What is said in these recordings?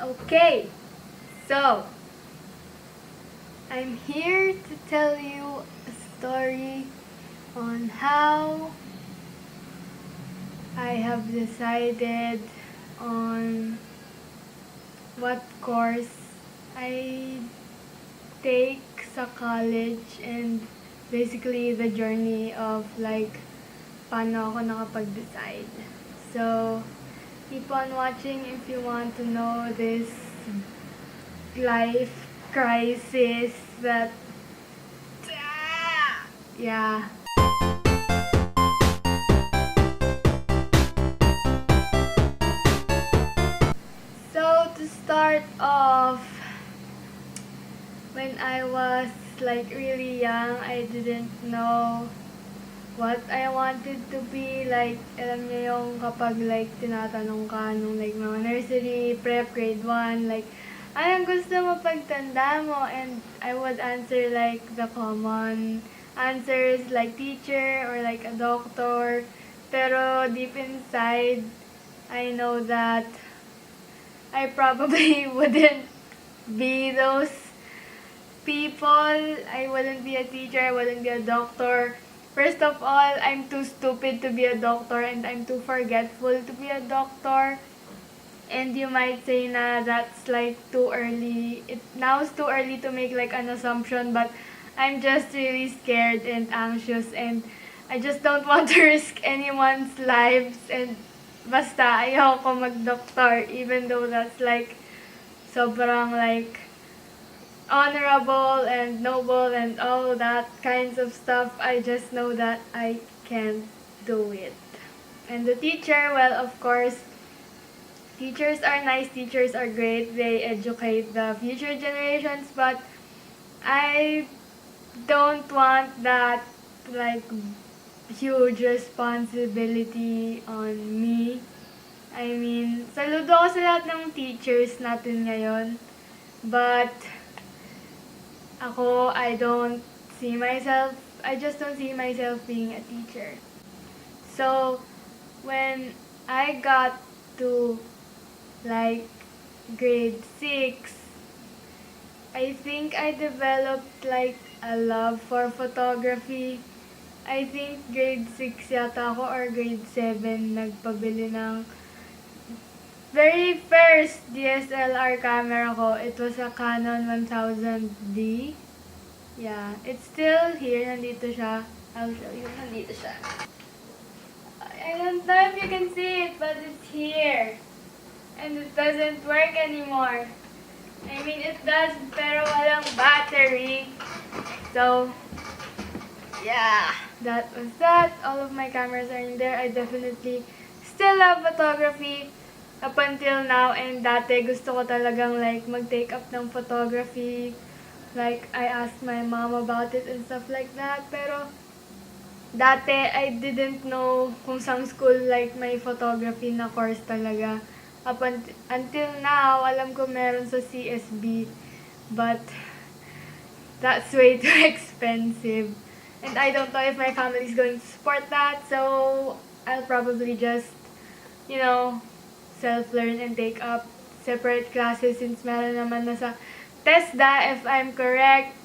Okay, so I'm here to tell you a story on how I have decided on what course I take sa college and basically the journey of like paano ako nakapag-decide. So, keep on watching if you want to know this life crisis that yeah. So to start off, when I was like really young, I didn't know what I wanted to be. Like, alam niyo yung kapag like tinatanong ka nung like mga nursery, prep, grade 1, like, anong gusto mo pagtanda mo? And I would answer like the common answers like teacher or like a doctor. Pero deep inside, I know that I probably wouldn't be those people. I wouldn't be a teacher, I wouldn't be a doctor. First of all, I'm too stupid to be a doctor and I'm too forgetful to be a doctor. And you might say na that's like too early. Now it's too early to make like an assumption, but I'm just really scared and anxious and I just don't want to risk anyone's lives and basta ayoko mag-doctor even though that's like sobrang like honorable and noble and all that kinds of stuff. I just know that I can't do it. And the teacher, well, of course, teachers are nice, teachers are great, they educate the future generations, but I don't want that like huge responsibility on me. I mean, saludo ako sa lahat ng teachers natin ngayon, but ako, I just don't see myself being a teacher. So, when I got to like grade 6, I think I developed like a love for photography. I think grade 6 yata ako or grade 7 nagpabili ng very first DSLR camera ko. It was a Canon 1000D. Yeah, it's still here. Nandito siya. I'll show you. Nandito siya. I don't know if you can see it, but it's here. And it doesn't work anymore. I mean, it does, pero walang battery. So, yeah. That was that. All of my cameras are in there. I definitely still love photography up until now, and dati gusto ko talagang like mag-take up ng photography. Like, I asked my mom about it and stuff like that. Pero, dati, I didn't know kung saan school like may photography na course talaga. Until now, alam ko meron sa CSB. But, that's way too expensive. And I don't know if my family is going to support that. So, I'll probably just, you know, self-learn and take up separate classes since meron naman na sa TESDA if I'm correct.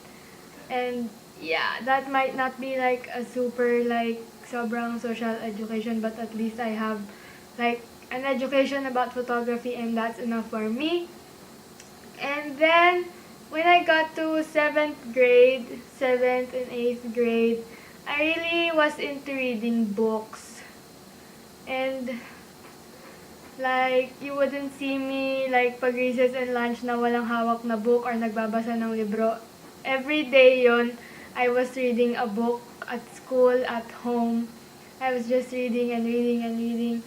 And yeah, that might not be like a super like sobrang social education, but at least I have like an education about photography and that's enough for me. And then when I got to 7th and 8th grade, I really was into reading books. And like, you wouldn't see me like pag recess and lunch na walang hawak na book or nagbabasa ng libro. Every day yon, I was reading a book at school, at home. I was just reading and reading and reading.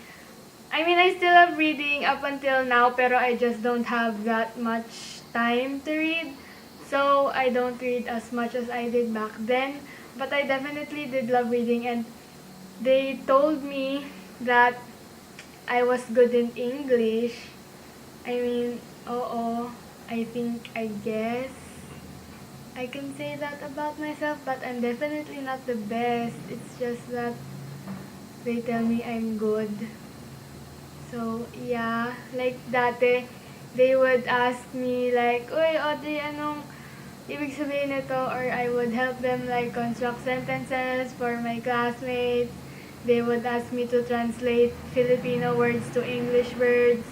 I mean, I still love reading up until now, pero I just don't have that much time to read. So, I don't read as much as I did back then. But I definitely did love reading, and they told me that I was good in English. I mean, I guess I can say that about myself, but I'm definitely not the best. It's just that they tell me I'm good. So, yeah, like dati, they would ask me like, "Uy, Audrey, anong ibig sabihin nito?" Or I would help them like construct sentences for my classmates. They would ask me to translate Filipino words to English words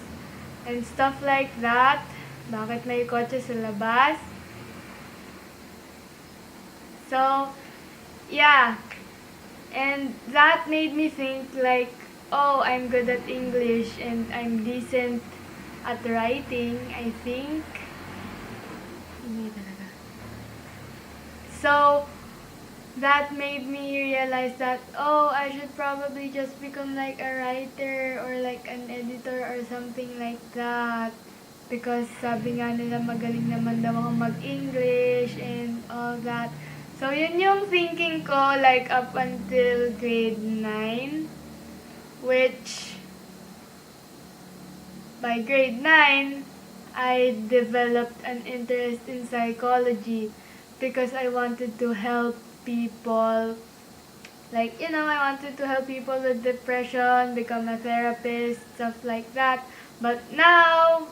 and stuff like that. Bakit may kotse sa labas? So, yeah. And that made me think like, oh, I'm good at English and I'm decent at writing, I think. So, that made me realize that, oh, I should probably just become like a writer or like an editor or something like that. Because sabi nga nila magaling naman daw ako mag-English and all that. So, yun yung thinking ko like up until grade 9. Which, by grade 9, I developed an interest in psychology because I wanted to help people. Like, I wanted to help people with depression, become a therapist, stuff like that. But now,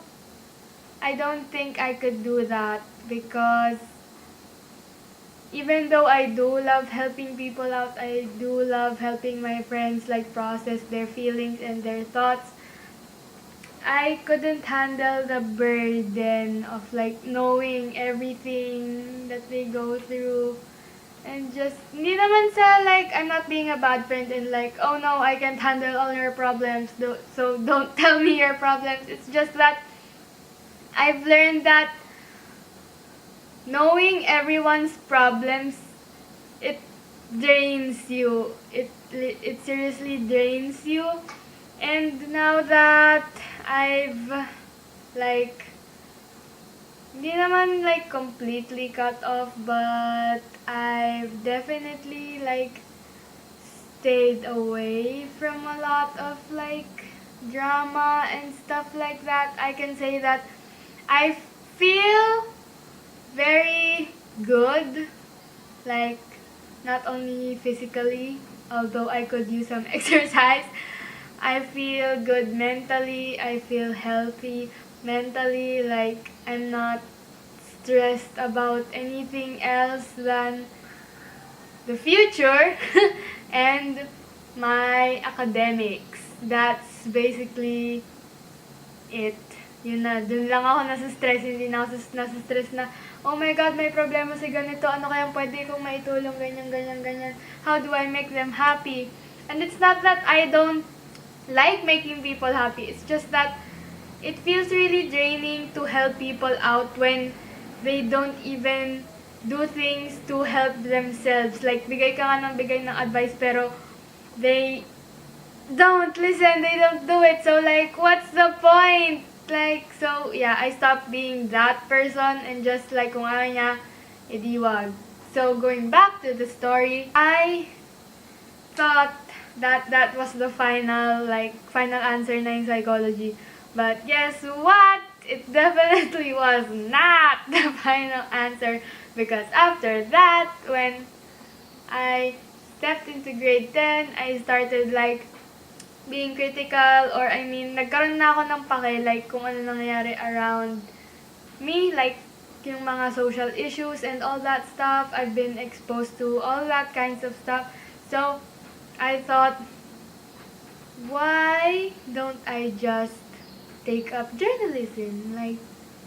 I don't think I could do that because even though I do love helping people out, I do love helping my friends like process their feelings and their thoughts, I couldn't handle the burden of like knowing everything that they go through. And just, hindi naman sa like, I'm not being a bad friend and like, oh no, I can't handle all your problems, so don't tell me your problems. It's just that I've learned that knowing everyone's problems, it drains you. It seriously drains you. And now that I've like, hindi naman like completely cut off, but I've definitely like stayed away from a lot of like drama and stuff like that. I can say that I feel very good, like not only physically, although I could use some exercise. I feel good mentally, I feel healthy mentally, like I'm not stressed about anything else than the future and my academics. That's basically it. Yun na, dun lang ako nasa-stress, hindi na ako nasa-stress na, oh my God, may problema si ganito, ano kayang pwede kong maitulong, ganyan, ganyan, ganyan. How do I make them happy? And it's not that I don't like making people happy, it's just that it feels really draining to help people out when they don't even do things to help themselves. Like, bigay ka nga ng bigay ng advice, pero they don't listen, they don't do it. So, like, what's the point? Like, so, yeah, I stopped being that person and just, like, kung ayaw niya, edi wag. So, going back to the story, I thought that was the final answer na in psychology. But guess what? It definitely was not the final answer, because after that, when I stepped into grade 10, I started like being critical, or I mean, nagkaroon na ako ng pake like kung ano nangyayari around me, like yung mga social issues and all that stuff. I've been exposed to all that kinds of stuff. So, I thought, why don't I just take up journalism? Like,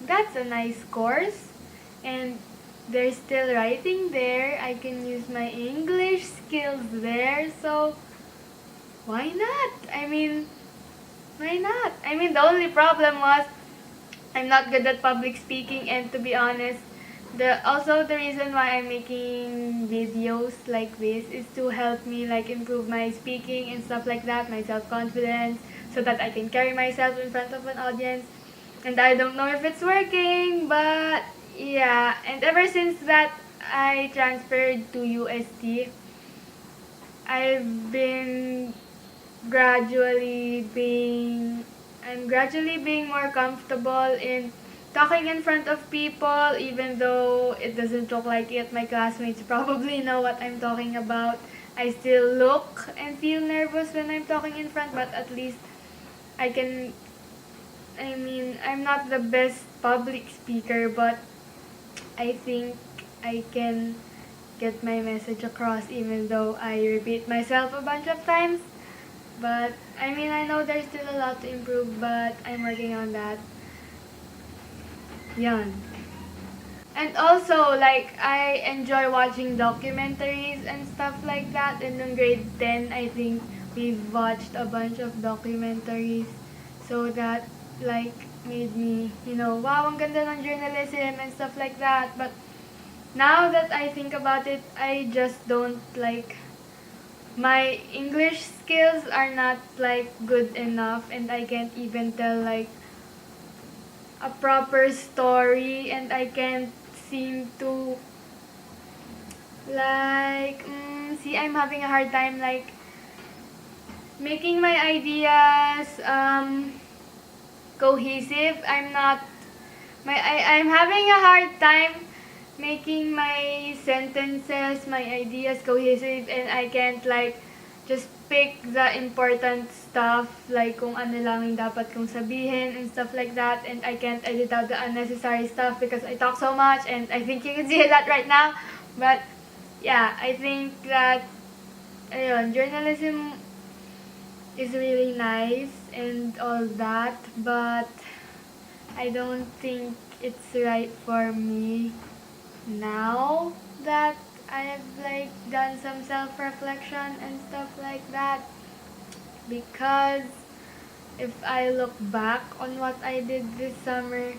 that's a nice course, and there's still writing there. I can use my English skills there, so why not? I mean, why not? I mean, the only problem was I'm not good at public speaking, and to be honest, also the reason why I'm making videos like this is to help me like improve my speaking and stuff like that, my self-confidence, so that I can carry myself in front of an audience. And I don't know if it's working, but yeah. And ever since that I transferred to UST, I'm gradually being more comfortable in talking in front of people, even though it doesn't look like it. My classmates probably know what I'm talking about. I still look and feel nervous when I'm talking in front, but at least I can I mean, I'm not the best public speaker, but I think I can get my message across even though I repeat myself a bunch of times. But, I mean, I know there's still a lot to improve, but I'm working on that. Yan. And also, like, I enjoy watching documentaries and stuff like that. And in grade 10, I think we've watched a bunch of documentaries. So that, like, made me, wow, ang ganda ng journalism and stuff like that. But now that I think about it, I just don't, like, my English skills are not, like, good enough. And I can't even tell, like, a proper story. And I can't seem to, like, I'm having a hard time, like, making my ideas cohesive. I'm having a hard time making my sentences, my ideas cohesive, and I can't, like, just pick the important stuff, like kung ano lang yung dapat kong sabihin and stuff like that, and I can't edit out the unnecessary stuff because I talk so much, and I think you can see that right now. But yeah, I think that journalism is really nice and all that, but I don't think it's right for me now that I've, like, done some self-reflection and stuff like that. Because if I look back on what I did this summer,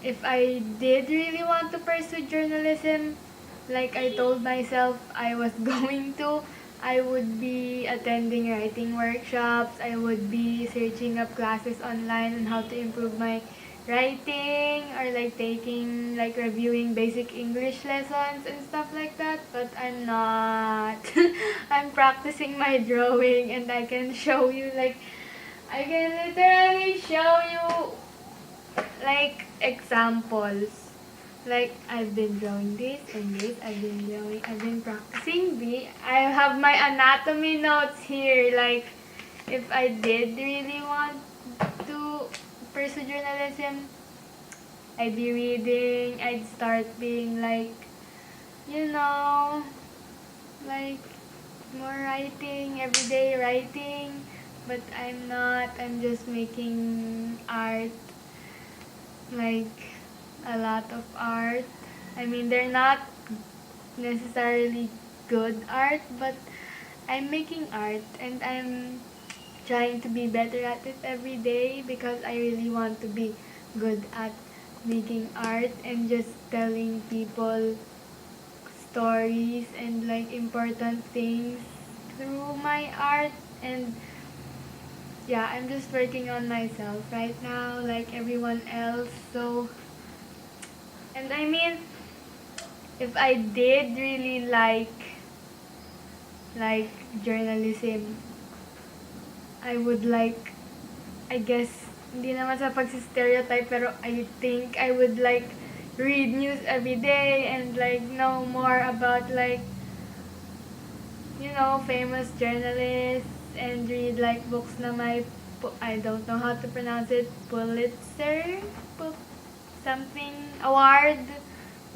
if I did really want to pursue journalism, like I told myself I was going to, I would be attending writing workshops, I would be searching up classes online on how to improve my writing, or like taking, like, reviewing basic English lessons and stuff like that, but I'm not. I'm practicing my drawing, and I can show you, like, I can literally show you, like, examples. Like, I've been drawing this and this, I've been practicing the, I have my anatomy notes here, like, if I did really want to pursue journalism, I'd be reading, I'd start being, like, like, more writing, everyday writing, but I'm not. I'm just making art, like, a lot of art. I mean, they're not necessarily good art, but I'm making art, and I'm trying to be better at it every day because I really want to be good at making art and just telling people stories and, like, important things through my art. And yeah, I'm just working on myself right now, like everyone else. So, and I mean, if I did really like journalism, I would, like, I guess, hindi naman sa pagsi-stereotype, pero I think I would, like, read news every day and, like, know more about, like, famous journalists, and read, like, books na may, I don't know how to pronounce it, Pulitzer something award.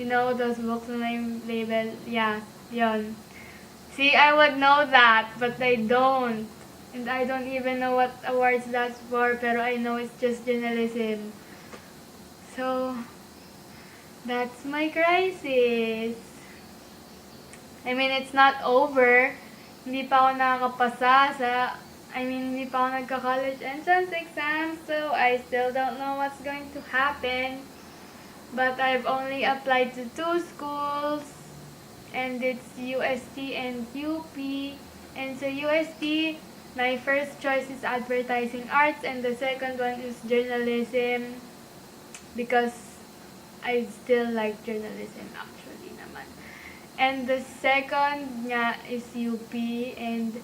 Those books na may label. Yeah, yon. See, I would know that, but I don't. And I don't even know what awards that's for, pero I know it's just journalism. So, that's my crisis. I mean, it's not over. Hindi pa ako nakakapasa hindi pa ako nagka-college entrance exam, so I still don't know what's going to happen. But I've only applied to 2 schools, and it's UST and UP. And so UST, my first choice is advertising arts, and the second one is journalism because I still like journalism actually naman. And the second nga is UP, and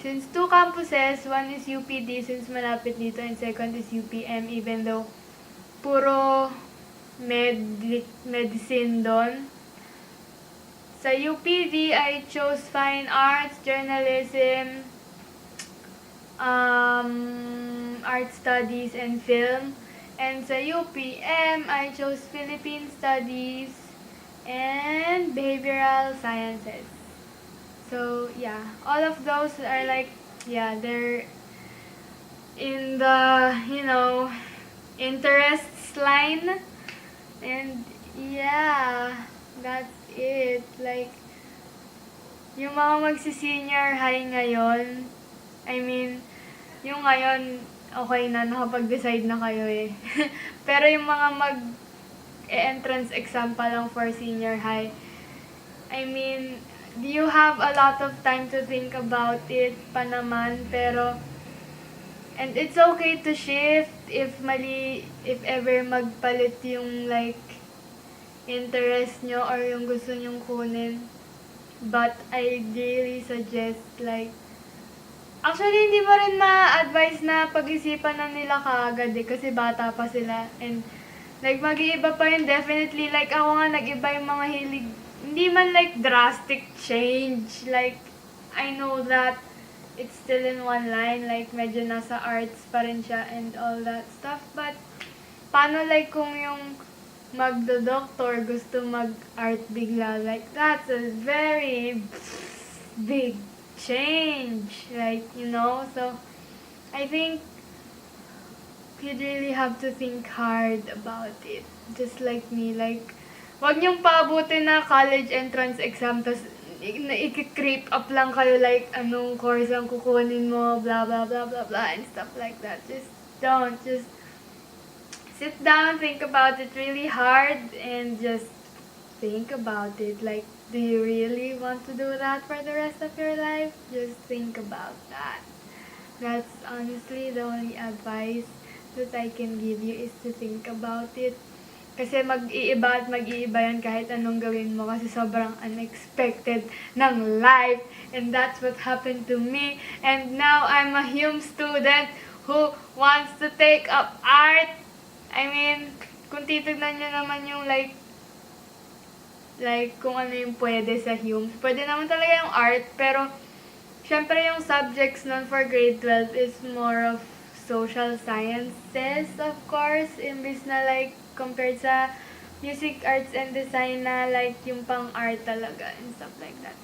since 2 campuses, one is UPD since malapit dito, and second is UPM even though puro medicine doon. Sa UPD, I chose fine arts, journalism, Art Studies and Film. And sa UPM, I chose Philippine Studies and Behavioral Sciences. So, yeah, all of those are like, yeah, they're in the, interests line. And, yeah, that's it. Like, yung mga magsi-senior high ngayon, I mean, yung ngayon, okay na, nakapag-decide na kayo eh. Pero yung mga mag-entrance exam pa lang for senior high, I mean, you have a lot of time to think about it pa naman, pero, and it's okay to shift if ever magpalit yung like, interest nyo or yung gusto nyong kunin. But I really suggest like, actually hindi mo rin ma-advise na pag-isipan na nila kaagad eh, kasi bata pa sila. And like mag-iiba pa yun definitely. Like ako nga nag-iba yung mga hilig. Hindi man like drastic change. Like I know that it's still in one line. Like medyo nasa arts pa rin siya and all that stuff. But paano like kung yung magdo-doctor gusto mag-art bigla? Like that's a very big change, like, so I think you'd really have to think hard about it, just like me. Like, wag niyong paabutin na college entrance exam, tas i-creep up lang kayo, like, anong course ang kukunin mo, blah, blah, blah, blah, blah, and stuff like that. Just don't, just sit down, think about it really hard, and just think about it. Like, do you really want to do that for the rest of your life? Just think about that. That's honestly the only advice that I can give you, is to think about it. Kasi mag-iiba at mag-iiba yan kahit anong gawin mo, kasi sobrang unexpected ng life. And that's what happened to me. And now I'm a HUM student who wants to take up art. I mean, kung titignan nyo naman yung like kung ano yung pwede sa HUM. Pwede naman talaga yung art, pero syempre yung subjects nun for grade 12 is more of social sciences, of course, imbis na like compared sa music, arts, and design na like yung pang-art talaga and stuff like that.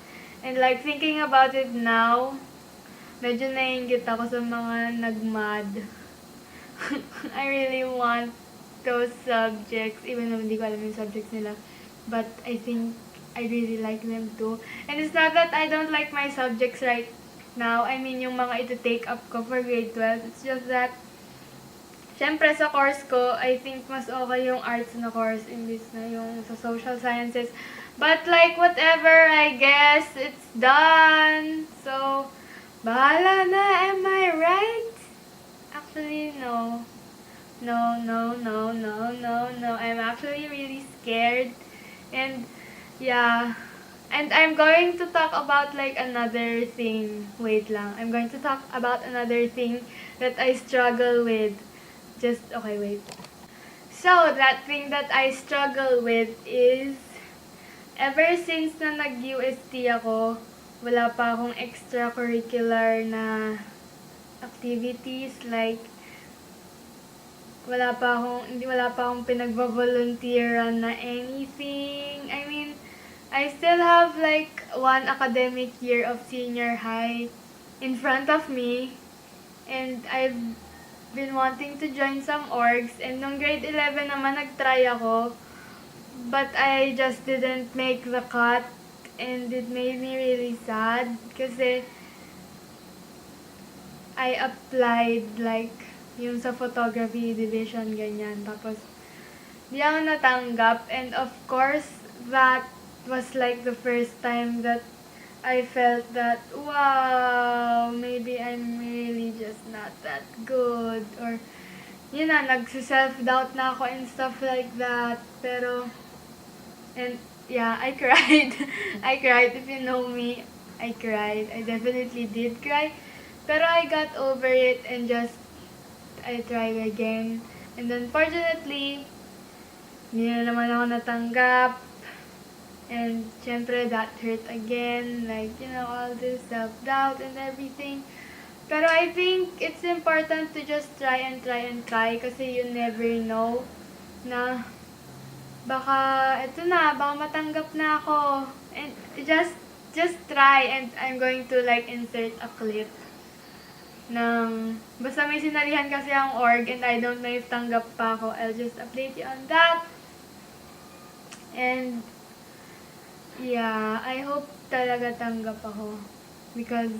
And like thinking about it now, medyo naiingit ako sa mga nag-mad. I really want those subjects, even though hindi ko alam yung subjects nila. But I think I really like them too. And it's not that I don't like my subjects right now. I mean, yung mga ito-take up ko for grade 12. It's just that, syempre sa course ko, I think mas okay yung arts na course imbis na yung sa social sciences. But like, whatever, I guess, it's done. So, bahala na, am I right? Actually, no. No. I'm actually really scared. And, yeah. And I'm going to talk about like another thing. Wait lang. I'm going to talk about another thing that I struggle with. Okay, wait. So, that thing that I struggle with is, ever since na nag-UST ako, wala pa akong extracurricular na activities. Like, wala pa akong pinagvo-volunteeran na anything. I mean, I still have like 1 academic year of senior high in front of me. And I've been wanting to join some orgs. And nung grade 11 naman, nag-try ako. But I just didn't make the cut. And it made me really sad. Kasi I applied like yung sa photography division, ganyan. Tapos, di ako natanggap. And of course, that was like the first time that I felt that, wow, maybe I'm really just not that good. Or, yun na, nagsi-self-doubt na ako and stuff like that. Pero, and yeah, I cried. I cried. If you know me, I cried. I definitely did cry. Pero I got over it and just I tried again. And then, fortunately, hindi na naman ako natanggap. And, syempre, that hurt again. Like, all this self-doubt and everything. Pero I think it's important to just try and try and try kasi you never know na baka matanggap na ako. And just try, and I'm going to like insert a clip ng basta may sinalihan kasi ang org and I don't know if tanggap pa ako. I'll just update you on that. And yeah, I hope talaga tanggap ako because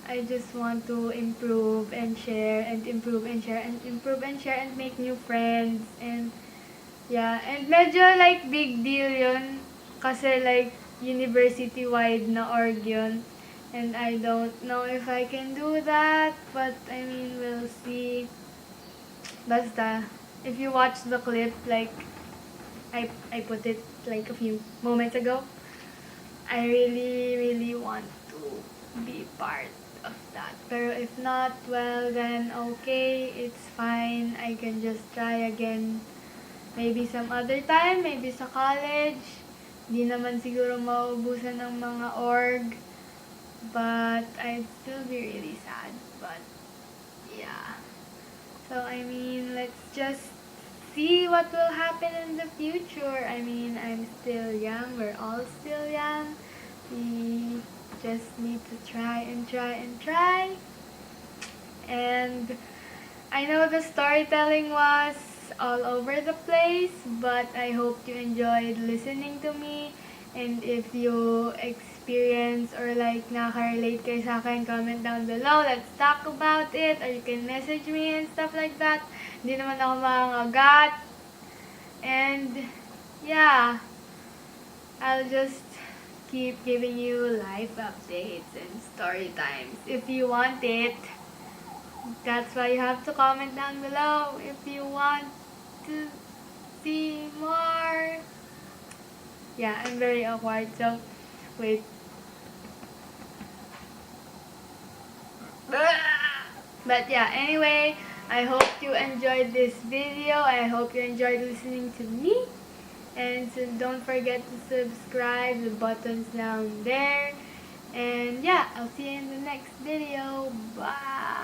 I just want to improve and share and improve and share and improve and share and make new friends. And yeah, and medyo like big deal yun kasi like university-wide na org yun. And I don't know if I can do that, but I mean, we'll see. Basta, if you watch the clip, like I put it like a few moments ago, I really want to be part of that. Pero if not, well then okay, it's fine. I can just try again. Maybe some other time, maybe sa college. Di naman siguro maubusan ng mga org. But I'd still be really sad. But yeah. So I mean, let's just see what will happen in the future. I mean, I'm still young. We're all still young. We just need to try and try and try. And I know the storytelling was all over the place, but I hope you enjoyed listening to me. And if you experience or like nakaka-relate kayo sa akin, comment down below. Let's talk about it. Or you can message me and stuff like that. Hindi naman ako mangagat. And yeah, I'll just keep giving you life updates and story times if you want it. That's why you have to comment down below if you want to see more. Yeah, I'm very awkward, so wait. But yeah, anyway, I hope you enjoyed this video. I hope you enjoyed listening to me. And so don't forget to subscribe, the button's down there. And yeah, I'll see you in the next video. Bye!